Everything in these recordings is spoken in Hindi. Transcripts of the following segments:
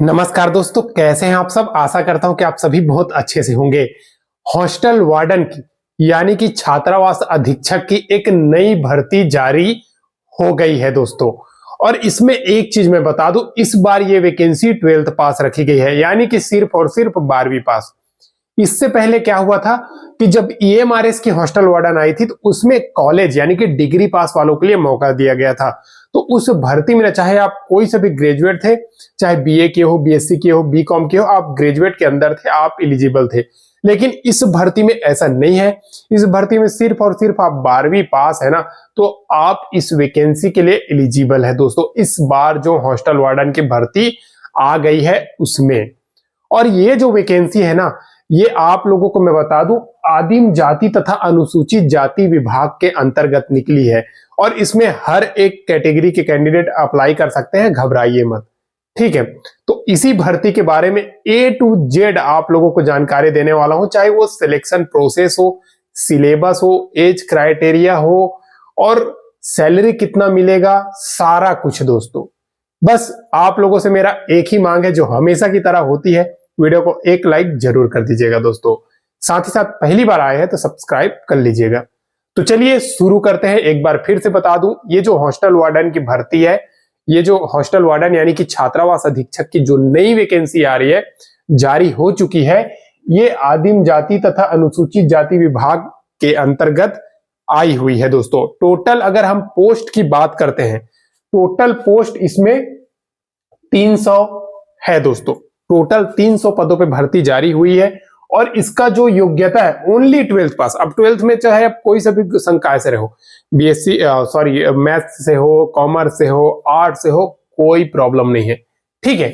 नमस्कार दोस्तों, कैसे हैं आप सब। आशा करता हूं कि आप सभी बहुत अच्छे से होंगे। हॉस्टल वार्डन की यानी कि छात्रावास अधीक्षक की एक नई भर्ती जारी हो गई है दोस्तों। और इसमें एक चीज मैं बता दूं, इस बार ये वैकेंसी 12th पास रखी गई है, यानी कि सिर्फ और सिर्फ 12वीं पास। इससे पहले क्या हुआ था कि जब ईएमआरएस की हॉस्टल वार्डन आई थी तो उसमें कॉलेज यानी कि डिग्री पास वालों के लिए मौका दिया गया था। तो उस भर्ती में चाहे आप कोई से भी ग्रेजुएट थे, चाहे बीए किए हो, बीएससी किए हो, बीकॉम किए हो, आप ग्रेजुएट के अंदर थे, आप एलिजिबल थे। लेकिन इस भर्ती में ऐसा नहीं है। इस भर्ती में सिर्फ और सिर्फ आप 12वीं पास है ना, तो आप इस वैकेंसी के लिए एलिजिबल है दोस्तों। इस बार जो हॉस्टल वार्डन की भर्ती आ गई है उसमें, और ये जो वैकेंसी है ना, ये आप लोगों को मैं बता दूं, आदिम जाति तथा अनुसूचित जाति विभाग के अंतर्गत निकली है। और इसमें हर एक कैटेगरी के कैंडिडेट अप्लाई कर सकते हैं, घबराइए मत, ठीक है। तो इसी भर्ती के बारे में A to Z आप लोगों को जानकारी देने वाला हूं, चाहे वो सिलेक्शन प्रोसेस हो, सिलेबस हो, एज क्राइटेरिया हो, और सैलरी कितना मिलेगा, सारा कुछ दोस्तों। बस आप लोगों से मेरा एक ही मांग है, जो हमेशा की तरह होती है, वीडियो को एक लाइक जरूर कर दीजिएगा दोस्तों। साथ ही साथ पहली बार आए हैं तो सब्सक्राइब कर लीजिएगा। तो चलिए शुरू करते हैं। एक बार फिर से बता दूं, ये जो हॉस्टल वार्डन की भर्ती है, ये जो हॉस्टल वार्डन यानी कि छात्रावास अधीक्षक की जो नई वैकेंसी आ रही है, जारी हो चुकी है, ये आदिम जाति तथा अनुसूचित जाति विभाग के अंतर्गत आई हुई है दोस्तों। टोटल अगर हम पोस्ट की बात करते हैं, टोटल पोस्ट इसमें 300 है दोस्तों। टोटल 300 पदों पे भर्ती जारी हुई है। और इसका जो योग्यता है ओनली 12th पास। अब 12th में चाहे आप कोई सा भी संकाय से रहो, बीएससी मैथ्स से हो, कॉमर्स से हो, आर्ट से हो, कोई प्रॉब्लम नहीं है, ठीक है।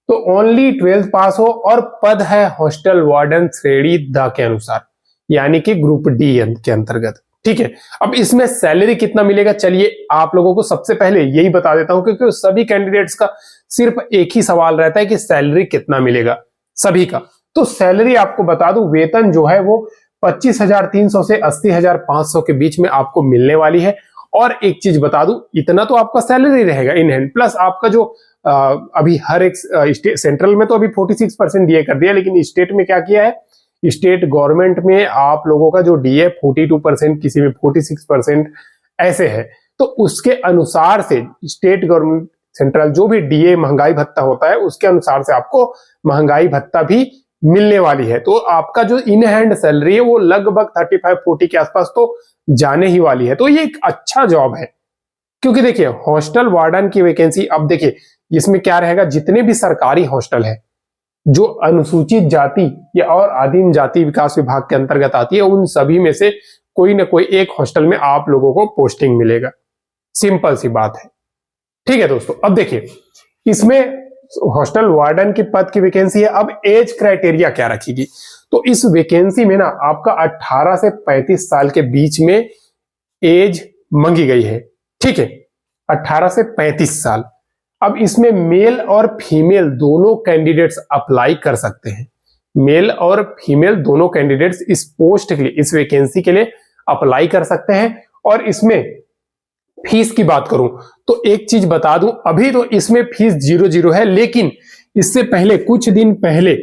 तो ओनली 12th पास हो, और पद है हॉस्टल वार्डन श्रेणी द के अनुसार, यानी कि ग्रुप डी के अंतर्गत, ठीक है। अब इसमें सैलरी कितना मिलेगा, चलिए आप लोगों को सबसे पहले यही बता देता हूं, क्योंकि सभी कैंडिडेट्स का सिर्फ एक ही सवाल रहता है कि सैलरी कितना मिलेगा सभी का। तो सैलरी आपको बता दूं, वेतन जो है वो 25,300 से 80,500 के बीच में आपको मिलने वाली है। और एक चीज बता दूं, इतना तो आपका सैलरी रहेगा इन हैंड, प्लस आपका जो अभी हर एक सेंट्रल में तो अभी 46% डीए कर दिया, लेकिन स्टेट में क्या किया है, स्टेट गवर्नमेंट में आप लोगों का जो डीए 42%, किसी में 46% ऐसे है। तो उसके अनुसार से स्टेट गवर्नमेंट सेंट्रल जो भी डीए महंगाई भत्ता होता है, उसके अनुसार से आपको महंगाई भत्ता भी मिलने वाली है। तो आपका जो इन हैंड सैलरी है वो लगभग 35-40 के आसपास तो जाने ही वाली है। तो ये एक अच्छा जॉब है, क्योंकि देखिए हॉस्टल वार्डन की वैकेंसी, अब देखिए इसमें क्या रहेगा, जितने भी सरकारी हॉस्टल है जो अनुसूचित जाति या और आदिम जाति विकास विभाग के अंतर्गत आती है, उन सभी में से कोई ना कोई एक हॉस्टल में आप लोगों को पोस्टिंग मिलेगा। सिंपल सी बात है, ठीक है दोस्तों। अब देखिए इसमें हॉस्टल वार्डन की पद की वैकेंसी है। अब एज क्राइटेरिया क्या रखेगी, तो इस वैकेंसी में ना आपका 18 से 35 साल के बीच में एज मांगी गई है, ठीक है, 18 से 35 साल। अब इसमें मेल और फीमेल दोनों कैंडिडेट्स अप्लाई कर सकते हैं। मेल और फीमेल दोनों कैंडिडेट्स इस पोस्ट के लिए, इस वैकेंसी के लिए अप्लाई कर सकते हैं। और इसमें फीस की बात करूं तो एक चीज बता दूं, अभी तो इसमें फीस 0 है, लेकिन इससे पहले कुछ दिन पहले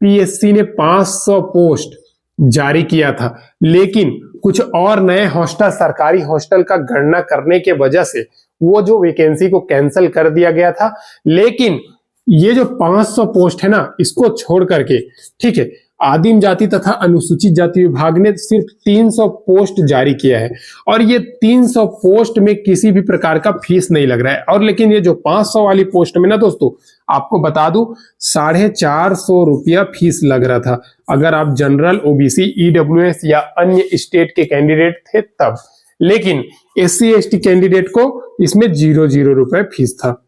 पीएससी ने 500 पोस्ट जारी किया था, लेकिन कुछ और नए हॉस्टल, सरकारी हॉस्टल का गणना करने के वजह से वो जो वैकेंसी को कैंसिल कर दिया गया था। लेकिन ये जो 500 पोस्ट है ना, इसको छोड़ करके, ठीक है, आदिम जाति तथा अनुसूचित जाति विभाग ने सिर्फ 300 पोस्ट जारी किया है। और ये 300 पोस्ट में किसी भी प्रकार का फीस नहीं लग रहा है। और लेकिन ये जो 500 वाली पोस्ट में ना दोस्तों, आपको बता दूं 450 रुपया फीस लग रहा था, अगर आप जनरल, ओबीसी, ईडब्ल्यूएस या अन्य स्टेट के कैंडिडेट थे तब। लेकिन एससी एसटी कैंडिडेट को इसमें 0 रुपए फीस था,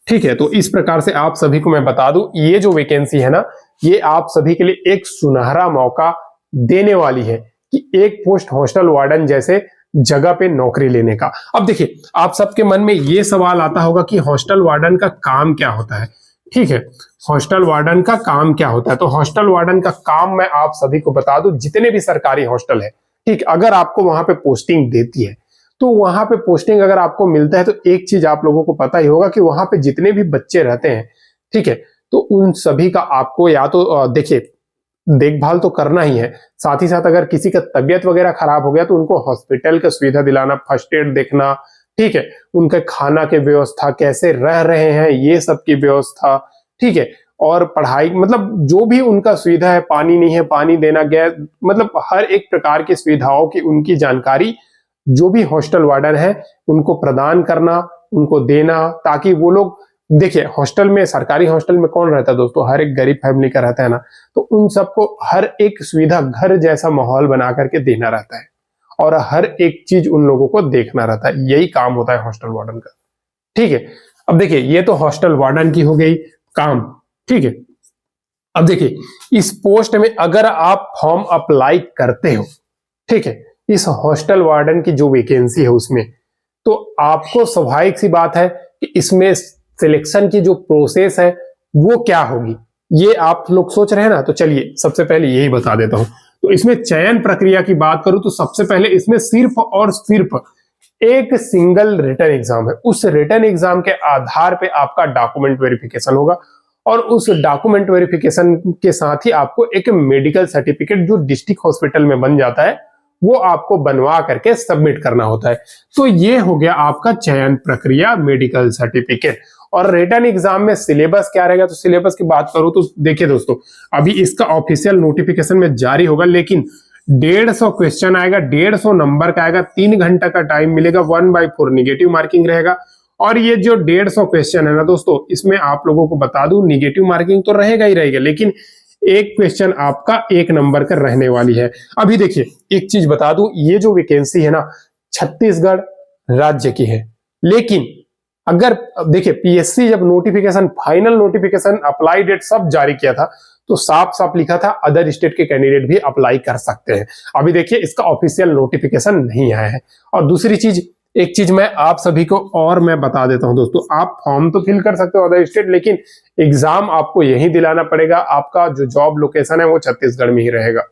ठीक है। तो इस प्रकार से आप सभी को मैं बता दूं, ये जो वैकेंसी है ना, ये आप सभी के लिए एक सुनहरा मौका देने वाली है कि एक पोस्ट हॉस्टल वार्डन जैसे जगह पे नौकरी लेने का। अब देखिए आप सबके मन में ये सवाल आता होगा कि हॉस्टल वार्डन का काम क्या होता है, ठीक है। हॉस्टल वार्डन का काम क्या होता है, तो हॉस्टल वार्डन का काम मैं आप सभी को बता दूं, जितने भी सरकारी हॉस्टल है, ठीक, अगर आपको वहां पे पोस्टिंग देती है तो वहां पे पोस्टिंग अगर आपको मिलता है तो एक चीज आप लोगों को पता ही होगा कि वहां पे जितने भी बच्चे रहते हैं, ठीक है, तो उन सभी का आपको या तो देखिए देखभाल तो करना ही है, साथ ही साथ अगर किसी का तबियत वगैरह खराब हो गया तो उनको हॉस्पिटल का सुविधा दिलाना, फर्स्ट एड देखना, ठीक है, उनके खाना के व्यवस्था, कैसे रह रहे हैं ये सब की व्यवस्था, ठीक है, और पढ़ाई मतलब जो भी उनका सुविधा है, पानी नहीं है पानी देना, गैस, मतलब हर एक प्रकार की सुविधाओं की उनकी जानकारी जो भी हॉस्टल वार्डन है उनको प्रदान करना, उनको देना, ताकि वो लोग देखिए हॉस्टल में, सरकारी हॉस्टल में कौन रहता है दोस्तों, हर एक गरीब फैमिली का रहता है ना, तो उन सबको हर एक सुविधा घर जैसा माहौल बना करके देना रहता है और हर एक चीज उन लोगों को देखना रहता है, यही काम होता है हॉस्टल वार्डन का, ठीक है। अब देखिए ये तो हॉस्टल वार्डन की हो गई काम, ठीक है। अब देखिए इस पोस्ट में अगर आप फॉर्म अप्लाई करते हो, ठीक है, इस हॉस्टल वार्डन की जो वैकेंसी है उसमें, तो आपको स्वाभाविक सी बात है कि इसमें सिलेक्शन की जो प्रोसेस है वो क्या होगी, ये आप लोग सोच रहे हैं ना, तो चलिए सबसे पहले यही बता देता हूं। तो इसमें चयन प्रक्रिया की बात करूं तो सबसे पहले इसमें सिर्फ और सिर्फ एक सिंगल रिटन एग्जाम है, उस रिटन एग्जाम के आधार पे आपका डॉक्यूमेंट वेरिफिकेशन होगा और उस डॉक्यूमेंट वेरिफिकेशन के साथ ही आपको एक मेडिकल सर्टिफिकेट जो डिस्ट्रिक्ट हॉस्पिटल में बन जाता है वो आपको बनवा करके सबमिट करना होता है। तो ये हो गया आपका चयन प्रक्रिया, मेडिकल सर्टिफिकेट। और रिटन एग्जाम में सिलेबस क्या रहेगा, तो सिलेबस की बात करूं तो देखिए दोस्तों, अभी इसका ऑफिशियल नोटिफिकेशन में जारी होगा, लेकिन 150 क्वेश्चन आएगा, 150 नंबर का आएगा, 3 घंटा का टाइम मिलेगा, 1/4 निगेटिव मार्किंग रहेगा। और ये जो 150 क्वेश्चन है ना दोस्तों, इसमें आप लोगों को बता दूं निगेटिव मार्किंग तो रहेगा ही रहेगा, लेकिन एक क्वेश्चन आपका 1 नंबर का रहने वाली है। अभी देखिए एक चीज बता दूं, ये जो वैकेंसी है ना छत्तीसगढ़ राज्य की है, लेकिन अगर देखिए पीएससी जब notification, final notification, apply date सब जारी किया था तो साफ साफ लिखा था अदर स्टेट के कैंडिडेट भी अप्लाई कर सकते हैं। अभी देखिए इसका ऑफिशियल नोटिफिकेशन नहीं आया है। और दूसरी चीज, एक चीज मैं आप सभी को और मैं बता देता हूं दोस्तों, आप फॉर्म तो फिल कर सकते हो अदर स्टेट, लेकिन एग्जाम आपको यही दिलाना पड़ेगा, आपका जो जॉब लोकेशन है वो छत्तीसगढ़ में ही रहेगा,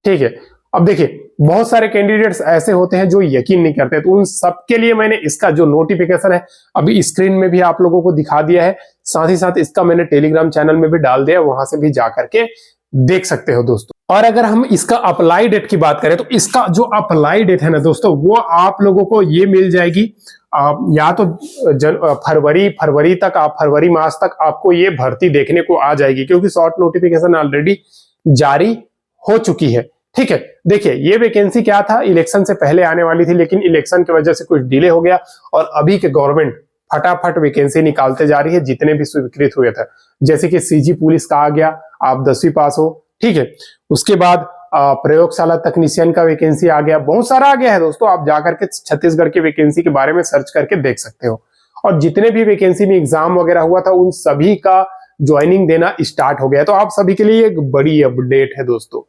ठीक है। अब देखिए बहुत सारे कैंडिडेट्स ऐसे होते हैं जो यकीन नहीं करते, तो उन सबके लिए मैंने इसका जो नोटिफिकेशन है अभी स्क्रीन में भी आप लोगों को दिखा दिया है, साथ ही साथ इसका मैंने टेलीग्राम चैनल में भी डाल दिया, वहां से भी जाकर के देख सकते हो दोस्तों। और अगर हम इसका अप्लाई डेट की बात करें तो इसका जो अप्लाई डेट है ना दोस्तों, वो आप लोगों को ये मिल जाएगी या तो फरवरी तक, आप फरवरी मास तक आपको ये भर्ती देखने को आ जाएगी, क्योंकि शॉर्ट नोटिफिकेशन ऑलरेडी जारी हो चुकी है, ठीक है। देखिए ये वैकेंसी क्या था, इलेक्शन से पहले आने वाली थी, लेकिन इलेक्शन की वजह से कुछ डिले हो गया और अभी के गवर्नमेंट फटाफट वैकेंसी निकालते जा रही है जितने भी स्वीकृत हुए थे। जैसे कि सीजी पुलिस का आ गया, आप 10वीं पास हो, ठीक है। उसके बाद प्रयोगशाला तकनीशियन का वैकेंसी आ गया, बहुत सारा आ गया है दोस्तों, आप जाकर के छत्तीसगढ़ की वैकेंसी के बारे में सर्च करके देख सकते हो। और जितने भी वैकेंसी में एग्जाम वगैरह हुआ था उन सभी का ज्वाइनिंग देना स्टार्ट हो गया, तो आप सभी के लिए एक बड़ी अपडेट है दोस्तों,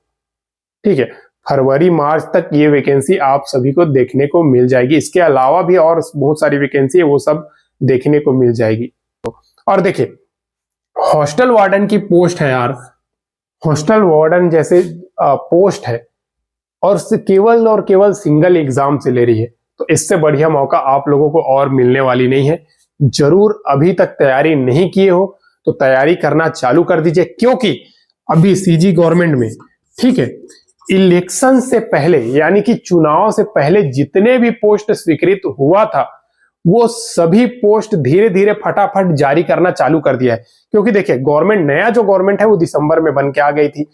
ठीक है। फरवरी मार्च तक ये वैकेंसी आप सभी को देखने को मिल जाएगी, इसके अलावा भी और बहुत सारी वैकेंसी है वो सब देखने को मिल जाएगी। और देखिए हॉस्टल वार्डन की पोस्ट है यार, हॉस्टल वार्डन जैसे पोस्ट है और केवल सिंगल एग्जाम से ले रही है, तो इससे बढ़िया मौका आप लोगों को और मिलने वाली नहीं है। जरूर अभी तक तैयारी नहीं किए हो तो तैयारी करना चालू कर दीजिए, क्योंकि अभी सीजी गवर्नमेंट में, ठीक है, इलेक्शन से पहले यानी कि चुनाव से पहले जितने भी पोस्ट स्वीकृत हुआ था वो सभी पोस्ट धीरे धीरे फटाफट जारी करना चालू कर दिया है। क्योंकि देखिए गवर्नमेंट, नया जो गवर्नमेंट है वो दिसंबर में बन के आ गई थी,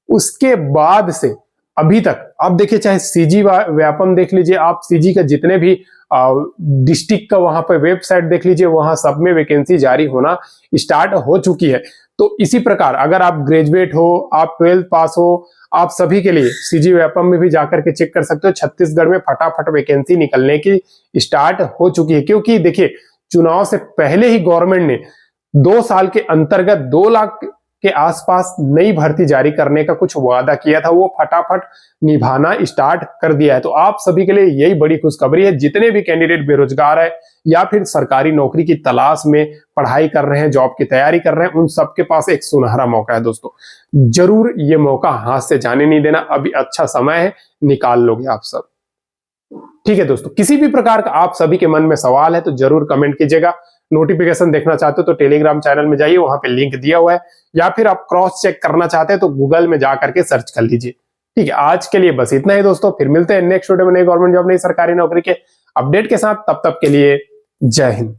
उसके बाद से अभी तक आप देखिए, चाहे सीजी व्यापम देख लीजिए, आप सीजी का जितने भी डिस्ट्रिक्ट का वहां पर वेबसाइट देख लीजिए, वहां सब में वैकेंसी जारी होना स्टार्ट हो चुकी है। तो इसी प्रकार अगर आप ग्रेजुएट हो, आप 12th पास हो, आप सभी के लिए सीजी व्यापम में भी जाकर के चेक कर सकते हो, छत्तीसगढ़ में फटाफट वैकेंसी निकलने की स्टार्ट हो चुकी है। क्योंकि देखिए चुनाव से पहले ही गवर्नमेंट ने 2 साल के अंतर्गत 2 लाख के आसपास नई भर्ती जारी करने का कुछ वादा किया था, वो फटाफट निभाना स्टार्ट कर दिया है। तो आप सभी के लिए यही बड़ी खुशखबरी है, जितने भी कैंडिडेट बेरोजगार है या फिर सरकारी नौकरी की तलाश में पढ़ाई कर रहे हैं, जॉब की तैयारी कर रहे हैं, उन सबके पास एक सुनहरा मौका है दोस्तों। जरूर ये मौका हाथ से जाने नहीं देना, अभी अच्छा समय है, निकाल लोगे आप सब। ठीक है दोस्तों, किसी भी प्रकार का आप सभी के मन में सवाल है तो जरूर कमेंट कीजिएगा। नोटिफिकेशन देखना चाहते हो तो टेलीग्राम चैनल में जाइए, वहां पे लिंक दिया हुआ है, या फिर आप क्रॉस चेक करना चाहते हैं तो गूगल में जाकर के सर्च कर लीजिए। ठीक है, आज के लिए बस इतना ही दोस्तों, फिर मिलते हैं नेक्स्ट वीडियो में नई गवर्नमेंट जॉब, नई सरकारी नौकरी के अपडेट के साथ। तब तक के लिए जय हिंद।